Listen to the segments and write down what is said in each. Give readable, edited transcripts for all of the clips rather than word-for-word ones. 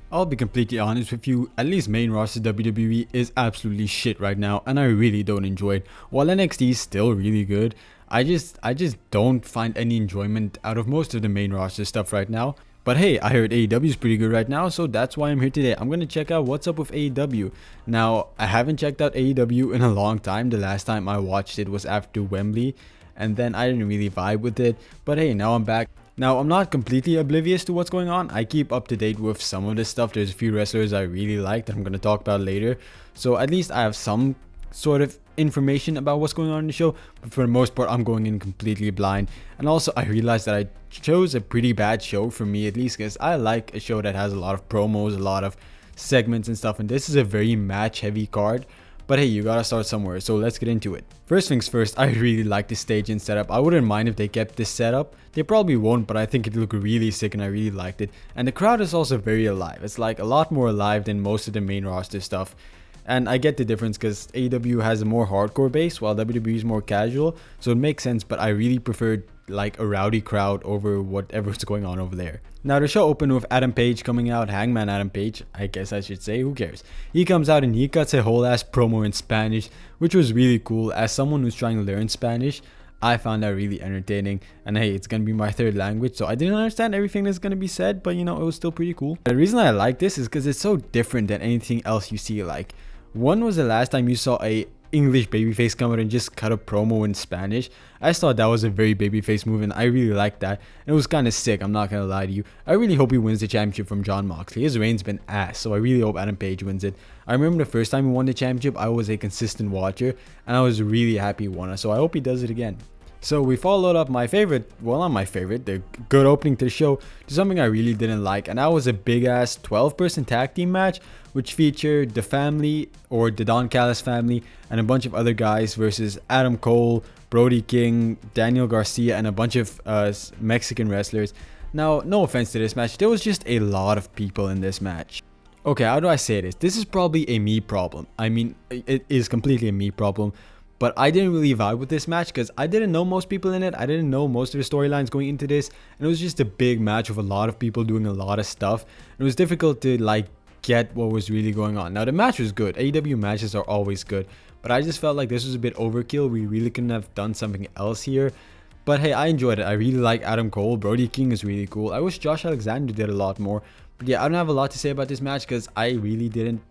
I'll be completely honest with you, at least main roster WWE is absolutely shit right now and I really don't enjoy it. While NXT is still really good, I just don't find any enjoyment out of most of the main roster stuff right now. But hey, I heard AEW is pretty good right now, so that's why I'm here today. I'm gonna check out what's up with AEW. Now, I haven't checked out AEW in a long time. The last time I watched it was after Wembley, and then I didn't really vibe with it. But hey, now I'm back. Now, I'm not completely oblivious to what's going on. I keep up to date with some of this stuff. There's a few wrestlers I really like that I'm going to talk about later. So at least I have some sort of information about what's going on in the show. But for the most part, I'm going in completely blind. And also, I realized that I chose a pretty bad show for me, at least, because I like a show that has a lot of promos, a lot of segments and stuff. And this is a very match-heavy card. But hey, you gotta start somewhere, so let's get into it. First things first, I really like the stage and setup. I wouldn't mind if they kept this setup. They probably won't, but I think it looked really sick and I really liked it. And the crowd is also very alive. It's like a lot more alive than most of the main roster stuff. And I get the difference because AEW has a more hardcore base while WWE is more casual. So it makes sense, but I really preferred like a rowdy crowd over whatever's going on over there. Now the show opened with Adam Page coming out, Hangman Adam Page, I guess I should say, who cares. He comes out and he cuts a whole ass promo in Spanish, which was really cool. As someone who's trying to learn Spanish, I found that really entertaining. And hey, it's gonna be my third language, so I didn't understand everything that's gonna be said, but you know, it was still pretty cool. The reason I like this is because it's so different than anything else you see. Like, when was the last time you saw a English babyface come out and just cut a promo in Spanish? I just thought that was a very babyface move and I really liked that. And it was kind of sick, I'm not gonna lie to you. I really hope he wins the championship from Jon Moxley. His reign's been ass, so I really hope Adam Page wins it. I remember the first time he won the championship, I was a consistent watcher and I was really happy he won it, so I hope he does it again. So we followed up my favorite, well not my favorite, the good opening to the show, to something I really didn't like, and that was a big ass 12-person tag team match which featured the family, or the Don Callis family, and a bunch of other guys versus Adam Cole, Brody King, Daniel Garcia, and a bunch of Mexican wrestlers. Now, no offense to this match, there was just a lot of people in this match. Okay, how do I say this? This is probably a me problem. I mean, it is completely a me problem. But I didn't really vibe with this match because I didn't know most people in it. I didn't know most of the storylines going into this. And it was just a big match with a lot of people doing a lot of stuff. It was difficult to like get what was really going on. Now the match was good. AEW matches are always good. But I just felt like this was a bit overkill. We really couldn't have done something else here. But hey, I enjoyed it. I really like Adam Cole. Brody King is really cool. I wish Josh Alexander did a lot more. But yeah, I don't have a lot to say about this match because I really didn't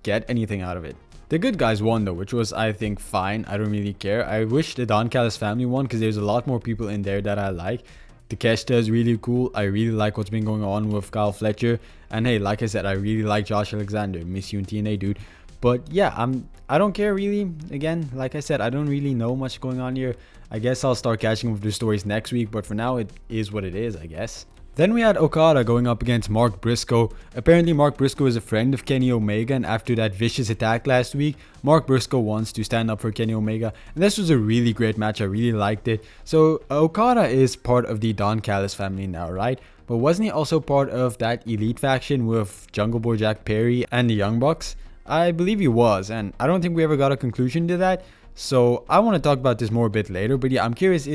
get anything out of it. The good guys won though, which was, I think, fine. I don't really care. I wish the Don Callis family won because there's a lot more people in there that I like. Takeshita is really cool. I really like what's been going on with Kyle Fletcher. And hey, like I said, I really like Josh Alexander. Miss you in TNA, dude. But yeah, I don't care really. Again, like I said, I don't really know much going on here. I guess I'll start catching up with the stories next week. But for now, it is what it is, I guess. Then we had Okada going up against Mark Briscoe. Apparently Mark Briscoe is a friend of Kenny Omega, and after that vicious attack last week, Mark Briscoe wants to stand up for Kenny Omega, and this was a really great match. I really liked it. So Okada is part of the Don Callis family now, right? But wasn't he also part of that Elite faction with Jungle Boy Jack Perry and the Young Bucks? I believe he was, and I don't think we ever got a conclusion to that. So I want to talk about this more a bit later, but yeah, I'm curious,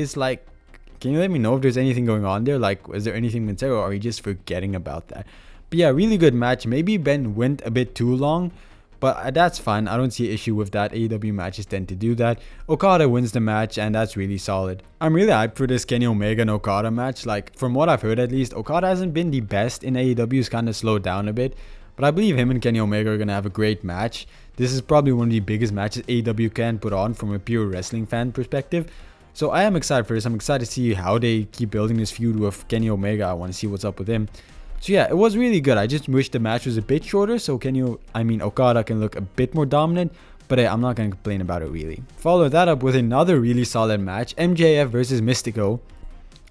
can you let me know if there's anything going on there? Like, is there anything been said, or are you just forgetting about that? But yeah, really good match. Maybe Ben went a bit too long, but that's fine. I don't see an issue with that. AEW matches tend to do that. Okada wins the match, and that's really solid. I'm really hyped for this Kenny Omega and Okada match. Like, from what I've heard at least, Okada hasn't been the best in AEW. He's kind of slowed down a bit. But I believe him and Kenny Omega are going to have a great match. This is probably one of the biggest matches AEW can put on from a pure wrestling fan perspective. So I am excited for this. I'm excited to see how they keep building this feud with Kenny Omega. I want to see what's up with him. So yeah, it was really good. I just wish the match was a bit shorter so Okada can look a bit more dominant. But hey, I'm not going to complain about it really. Follow that up with another really solid match. MJF versus Mystico.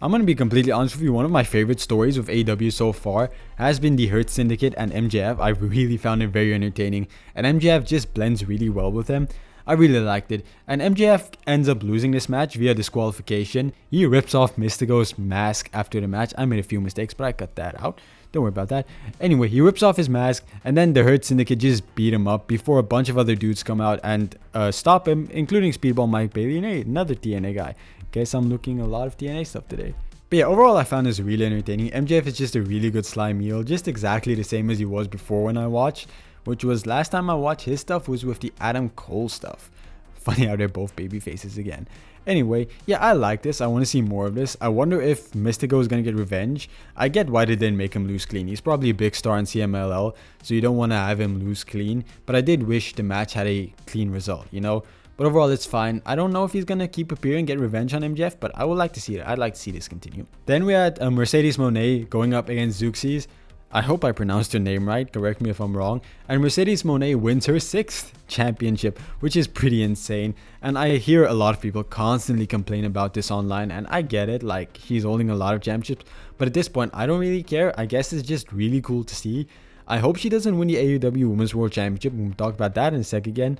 I'm going to be completely honest with you. One of my favorite stories with AEW so far has been the Hurt Syndicate and MJF. I really found it very entertaining. And MJF just blends really well with them. I really liked it, and MJF ends up losing this match via disqualification. He rips off Mystico's mask after the match. I made a few mistakes, but I cut that out. Don't worry about that. Anyway, he rips off his mask, and then the Hurt Syndicate just beat him up before a bunch of other dudes come out and stop him, including Speedball Mike Bailey and hey, another TNA guy. Guess I'm looking a lot of TNA stuff today. But yeah, overall I found this really entertaining. MJF is just a really good slime heel, just exactly the same as he was before when I watched, which was last time I watched his stuff was with the Adam Cole stuff. Funny how they're both baby faces again. Anyway, yeah, I like this. I want to see more of this. I wonder if Mystico is going to get revenge. I get why they didn't make him lose clean. He's probably a big star in CMLL, so you don't want to have him lose clean. But I did wish the match had a clean result, you know? But overall, it's fine. I don't know if he's going to keep appearing, get revenge on MJF, but I would like to see it. I'd like to see this continue. Then we had Mercedes Moné going up against Zeuxis. I hope I pronounced her name right, correct me if I'm wrong. And Mercedes Moné wins her 6th championship, which is pretty insane. And I hear a lot of people constantly complain about this online, and I get it, like she's holding a lot of championships. But at this point, I don't really care. I guess it's just really cool to see. I hope she doesn't win the AEW Women's World Championship. We'll talk about that in a sec again.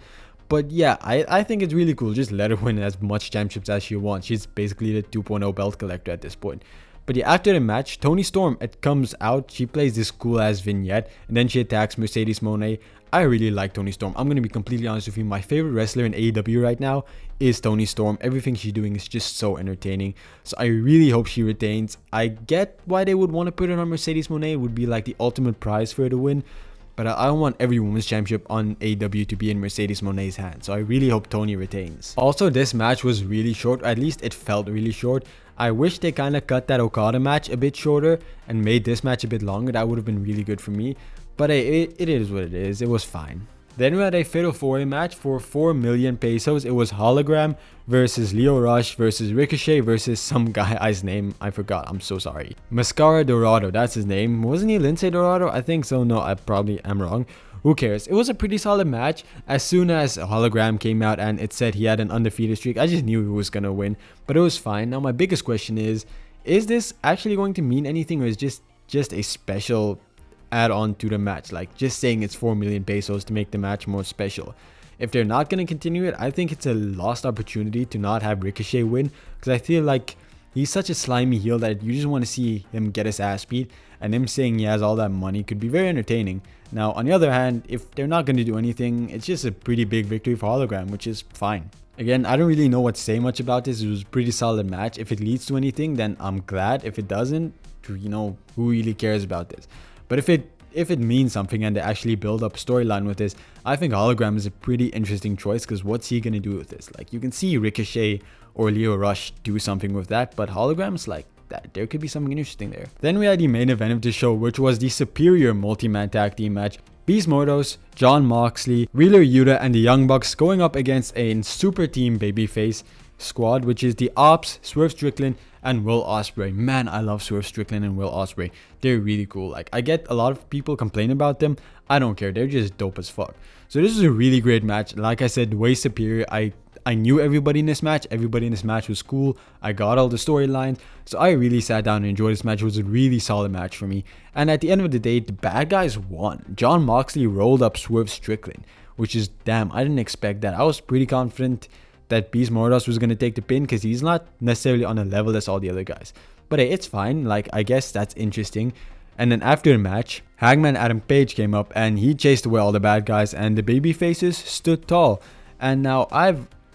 But yeah, I think it's really cool. Just let her win as much championships as she wants. She's basically the 2.0 belt collector at this point. But yeah, after the match, Toni Storm, it comes out, she plays this cool ass vignette, and then she attacks Mercedes Moné. I really like Toni Storm. I'm going to be completely honest with you. My favorite wrestler in AEW right now is Toni Storm. Everything she's doing is just so entertaining. So I really hope she retains. I get why they would want to put it on Mercedes Moné. It would be like the ultimate prize for her to win. But I don't want every women's championship on AEW to be in Mercedes Moné's hands. So I really hope Toni retains. Also, this match was really short. At least it felt really short. I wish they kind of cut that Okada match a bit shorter and made this match a bit longer. That would have been really good for me. But it is what it is. It was fine. Then we had a Fatal 4-Way match for 4 million pesos. It was Hologram versus Lio Rush versus Ricochet versus some guy's name I forgot. I'm so sorry. Mascara Dorado, that's his name. Wasn't he Lince Dorado? I think so. No, I probably am wrong. Who cares? It was a pretty solid match. As soon as Hologram came out and it said he had an undefeated streak, I just knew he was going to win. But it was fine. Now my biggest question is this actually going to mean anything, or is just a special add on to the match, like just saying it's 4 million pesos to make the match more special? If they're not going to continue it, I think it's a lost opportunity to not have Ricochet win, because I feel like he's such a slimy heel that you just want to see him get his ass beat, and him saying he has all that money could be very entertaining. Now on the other hand, if they're not going to do anything, it's just a pretty big victory for Hologram, which is fine. Again, I don't really know what to say much about this. It was a pretty solid match. If it leads to anything, then I'm glad. If it doesn't, you know, who really cares about this? But if it means something and they actually build up a storyline with this, I think Hologram is a pretty interesting choice, because what's he going to do with this? Like, you can see Ricochet or Lio Rush do something with that, but Hologram's like that. There could be something interesting there. Then we had the main event of the show, which was the superior multi-man tag team match. Beast Mortos, Jon Moxley, Wheeler Yuta, and the Young Bucks going up against a super team babyface squad, which is the Ops, Swerve Strickland, and Will Ospreay. Man, I love Swerve Strickland and Will Ospreay. They're really cool. Like, I get a lot of people complain about them. I don't care. They're just dope as fuck. So this is a really great match. Like I said, way superior. I knew everybody in this match. Everybody in this match was cool. I got all the storylines. So I really sat down and enjoyed this match. It was a really solid match for me. And at the end of the day, the bad guys won. Jon Moxley rolled up Swerve Strickland, which is damn. I didn't expect that. I was pretty confident that Beast Mortos was going to take the pin, because he's not necessarily on a level as all the other guys. But hey, it's fine. Like, I guess that's interesting. And then after the match, Hangman Adam Page came up and he chased away all the bad guys, and the baby faces stood tall. And now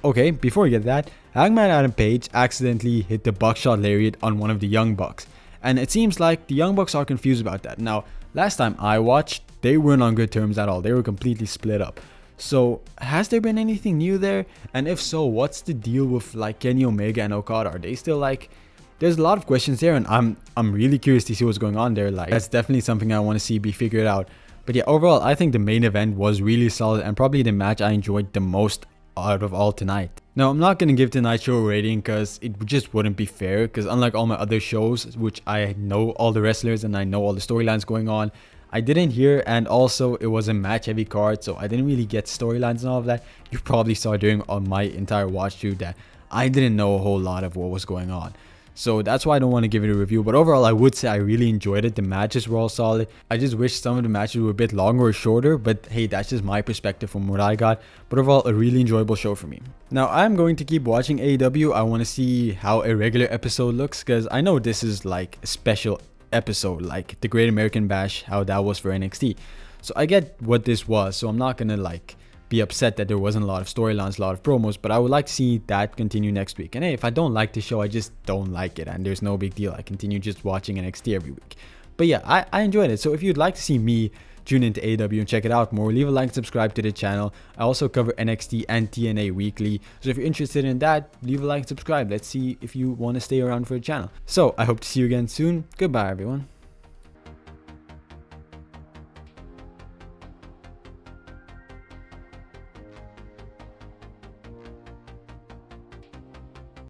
okay, before we get that, Hangman Adam Page accidentally hit the buckshot lariat on one of the Young Bucks. And it seems like the Young Bucks are confused about that. Now, last time I watched, they weren't on good terms at all. They were completely split up. So has there been anything new there? And if so, what's the deal with like Kenny Omega and Okada? Are they still like, there's a lot of questions there, and I'm really curious to see what's going on there. Like, that's definitely something I want to see be figured out. But yeah, overall, I think the main event was really solid and probably the match I enjoyed the most out of all tonight. Now, I'm not going to give tonight's show a rating because it just wouldn't be fair, because unlike all my other shows, which I know all the wrestlers and I know all the storylines going on, I didn't hear, and also it was a match heavy card, so I didn't really get storylines and all of that. You probably saw during my entire watch through that I didn't know a whole lot of what was going on. So that's why I don't want to give it a review. But overall, I would say I really enjoyed it. The matches were all solid. I just wish some of the matches were a bit longer or shorter. But hey, that's just my perspective from what I got. But overall, a really enjoyable show for me. Now, I'm going to keep watching AEW. I want to see how a regular episode looks, because I know this is like a special episode, like the Great American Bash, how that was for NXT. So I get what this was. So I'm not going to like be upset that there wasn't a lot of storylines, a lot of promos, but I would like to see that continue next week. And hey, if I don't like the show, I just don't like it, and there's no big deal. I continue just watching NXT every week. But yeah, I enjoyed it. So if you'd like to see me tune into AEW and check it out more, leave a like, subscribe to the channel. I also cover NXT and TNA weekly, so if you're interested in that, leave a like, subscribe. Let's see if you want to stay around for the channel. So I hope to see you again soon. Goodbye, everyone.